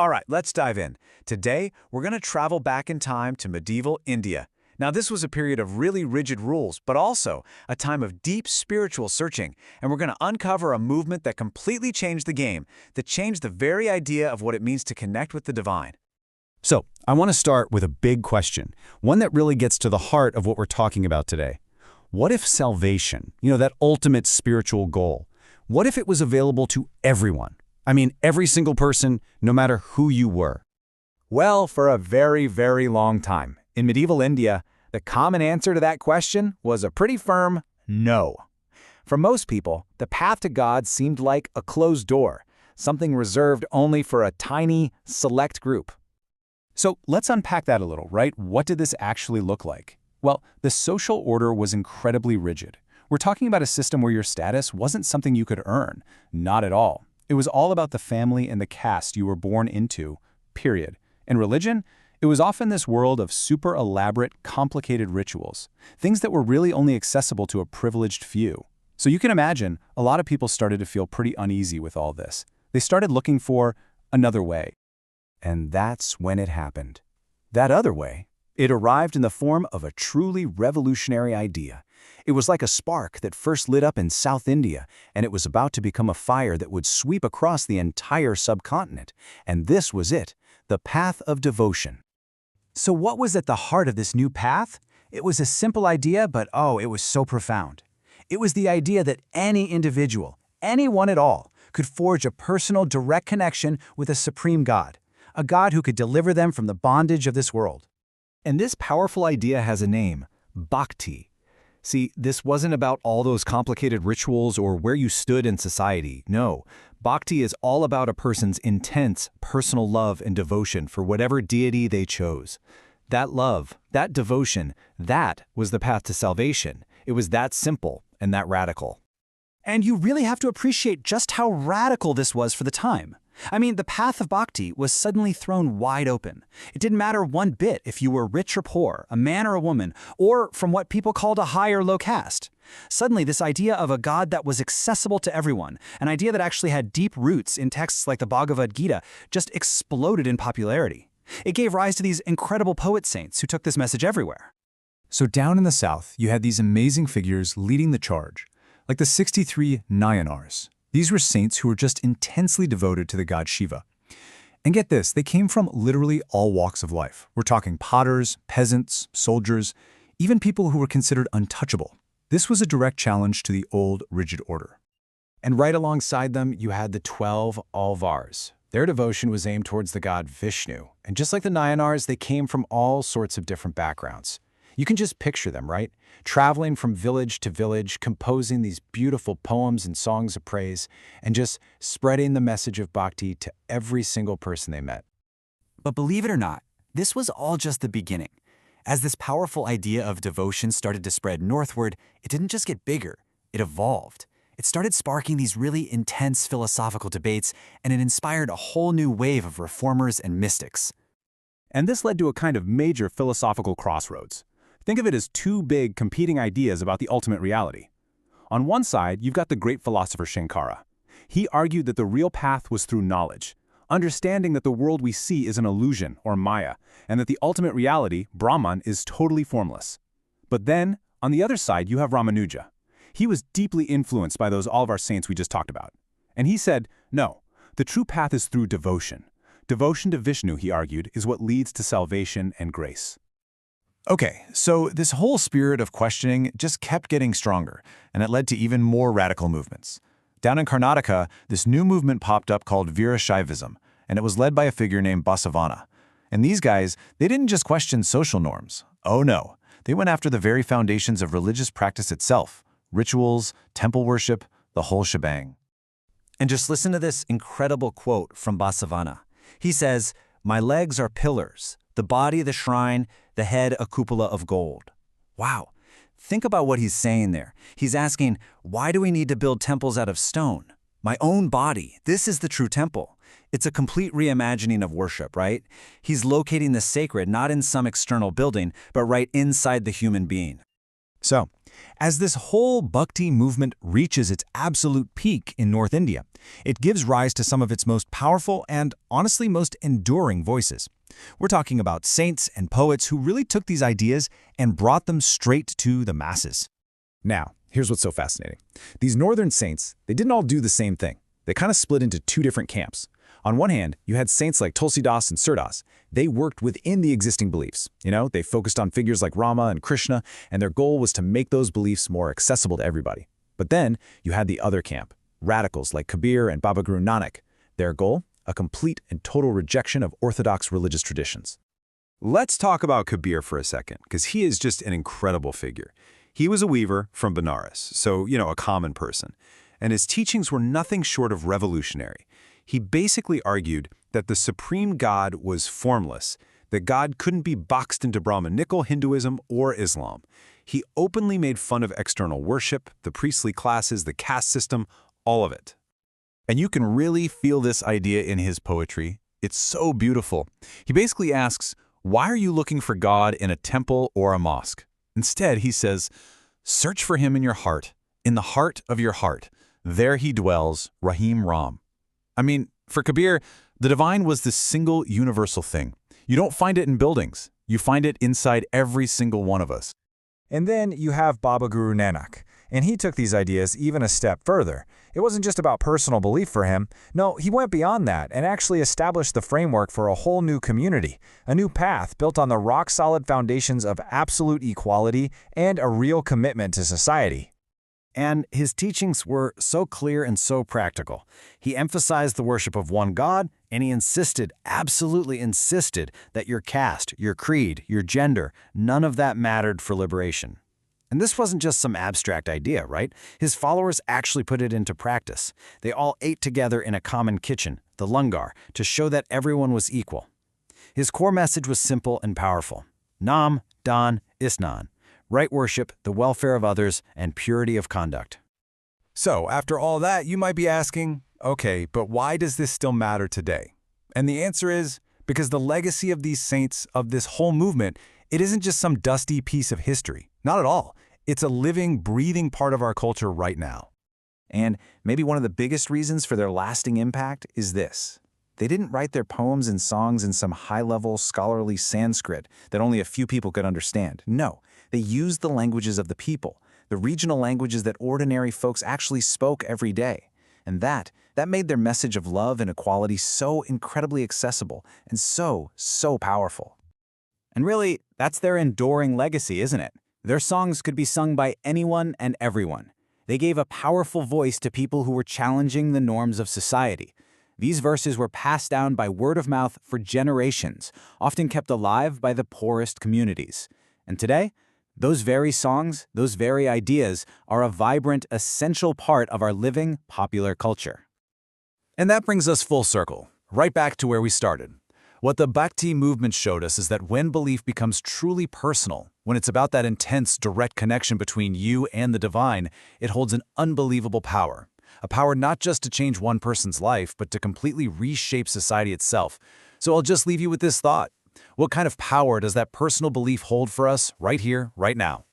All right, let's dive in. Today, we're going to travel back in time to medieval India. Now, this was a period of really rigid rules, but also a time of deep spiritual searching, and we're going to uncover a movement that completely changed the game, that changed the very idea of what it means to connect with the divine. So, I want to start with a big question, one that really gets to the heart of what we're talking about today. What if salvation, that ultimate spiritual goal, what if it was available to everyone? I mean, every single person, no matter who you were. Well, for a very, very long time, in medieval India, the common answer to that question was a pretty firm no. For most people, the path to God seemed like a closed door, something reserved only for a tiny, select group. So let's unpack that a little, right? What did this actually look like? Well, the social order was incredibly rigid. We're talking about a system where your status wasn't something you could earn. Not at all. It was all about the family and the caste you were born into, period. And religion? It was often this world of super elaborate, complicated rituals, things that were really only accessible to a privileged few. So you can imagine, a lot of people started to feel pretty uneasy with all this. They started looking for another way. And that's when it happened. That other way, it arrived in the form of a truly revolutionary idea. It was like a spark that first lit up in South India, and it was about to become a fire that would sweep across the entire subcontinent. And this was it, the path of devotion. So what was at the heart of this new path? It was a simple idea, but it was so profound. It was the idea that any individual, anyone at all, could forge a personal, direct connection with a supreme God, a God who could deliver them from the bondage of this world. And this powerful idea has a name, Bhakti. See, this wasn't about all those complicated rituals or where you stood in society. No, Bhakti is all about a person's intense, personal love and devotion for whatever deity they chose. That love, that devotion, that was the path to salvation. It was that simple and that radical. And you really have to appreciate just how radical this was for the time. I mean, the path of Bhakti was suddenly thrown wide open. It didn't matter one bit if you were rich or poor, a man or a woman, or from what people called a high or low caste. Suddenly, this idea of a God that was accessible to everyone, an idea that actually had deep roots in texts like the Bhagavad Gita, just exploded in popularity. It gave rise to these incredible poet saints who took this message everywhere. So down in the south, you had these amazing figures leading the charge, like the 63 Nayanars. These were saints who were just intensely devoted to the god Shiva. And get this, they came from literally all walks of life. We're talking potters, peasants, soldiers, even people who were considered untouchable. This was a direct challenge to the old, rigid order. And right alongside them, you had the 12 Alvars. Their devotion was aimed towards the god Vishnu. And just like the Nayanars, they came from all sorts of different backgrounds. You can just picture them, right? Traveling from village to village, composing these beautiful poems and songs of praise, and just spreading the message of Bhakti to every single person they met. But believe it or not, this was all just the beginning. As this powerful idea of devotion started to spread northward, it didn't just get bigger, it evolved. It started sparking these really intense philosophical debates, and it inspired a whole new wave of reformers and mystics. And this led to a kind of major philosophical crossroads. Think of it as two big competing ideas about the ultimate reality. On one side, you've got the great philosopher Shankara. He argued that the real path was through knowledge, understanding that the world we see is an illusion, or Maya, and that the ultimate reality, Brahman, is totally formless. But then, on the other side, you have Ramanuja. He was deeply influenced by those all of our saints we just talked about. And he said, no, the true path is through devotion. Devotion to Vishnu, he argued, is what leads to salvation and grace. Okay, so this whole spirit of questioning just kept getting stronger, and it led to even more radical movements. Down in Karnataka, this new movement popped up called Virashaivism, and it was led by a figure named Basavanna. And these guys, they didn't just question social norms. Oh no, they went after the very foundations of religious practice itself, rituals, temple worship, the whole shebang. And just listen to this incredible quote from Basavanna. He says, "My legs are pillars, the body the shrine, the head a cupola of gold." Wow. Think about what he's saying there. He's asking, why do we need to build temples out of stone? My own body, this is the true temple. It's a complete reimagining of worship, right? He's locating the sacred not in some external building, but right inside the human being. So, As this whole Bhakti movement reaches its absolute peak in North India, it gives rise to some of its most powerful and, honestly, most enduring voices. We're talking about saints and poets who really took these ideas and brought them straight to the masses. Now, here's what's so fascinating. These northern saints, they didn't all do the same thing. They kind of split into two different camps. On one hand, you had saints like Tulsidas and Surdas. They worked within the existing beliefs. They focused on figures like Rama and Krishna, and their goal was to make those beliefs more accessible to everybody. But then, you had the other camp, radicals like Kabir and Baba Guru Nanak. Their goal? A complete and total rejection of orthodox religious traditions. Let's talk about Kabir for a second, because he is just an incredible figure. He was a weaver from Benares, so, a common person. And his teachings were nothing short of revolutionary. He basically argued that the supreme God was formless, that God couldn't be boxed into Brahmanical Hinduism or Islam. He openly made fun of external worship, the priestly classes, the caste system, all of it. And you can really feel this idea in his poetry. It's so beautiful. He basically asks, why are you looking for God in a temple or a mosque? Instead, he says, search for him in your heart, in the heart of your heart. There he dwells, Rahim Ram. I mean, for Kabir, the divine was this single universal thing. You don't find it in buildings. You find it inside every single one of us. And then you have Baba Guru Nanak, and he took these ideas even a step further. It wasn't just about personal belief for him. No, he went beyond that and actually established the framework for a whole new community, a new path built on the rock-solid foundations of absolute equality and a real commitment to society. And his teachings were so clear and so practical. He emphasized the worship of one God, and he insisted, absolutely insisted, that your caste, your creed, your gender, none of that mattered for liberation. And this wasn't just some abstract idea, right? His followers actually put it into practice. They all ate together in a common kitchen, the langar, to show that everyone was equal. His core message was simple and powerful. Nam, Dan, Isnan. Right worship, the welfare of others, and purity of conduct. So, after all that, you might be asking, okay, but why does this still matter today? And the answer is, because the legacy of these saints, of this whole movement, it isn't just some dusty piece of history. Not at all. It's a living, breathing part of our culture right now. And maybe one of the biggest reasons for their lasting impact is this. They didn't write their poems and songs in some high-level scholarly Sanskrit that only a few people could understand. No, they used the languages of the people, the regional languages that ordinary folks actually spoke every day. And that made their message of love and equality so incredibly accessible and so powerful. And really, that's their enduring legacy, isn't it? Their songs could be sung by anyone and everyone. They gave a powerful voice to people who were challenging the norms of society. These verses were passed down by word of mouth for generations, often kept alive by the poorest communities. And today, those very songs, those very ideas, are a vibrant, essential part of our living, popular culture. And that brings us full circle, right back to where we started. What the Bhakti movement showed us is that when belief becomes truly personal, when it's about that intense, direct connection between you and the divine, it holds an unbelievable power. A power not just to change one person's life, but to completely reshape society itself. So I'll just leave you with this thought. What kind of power does that personal belief hold for us right here, right now?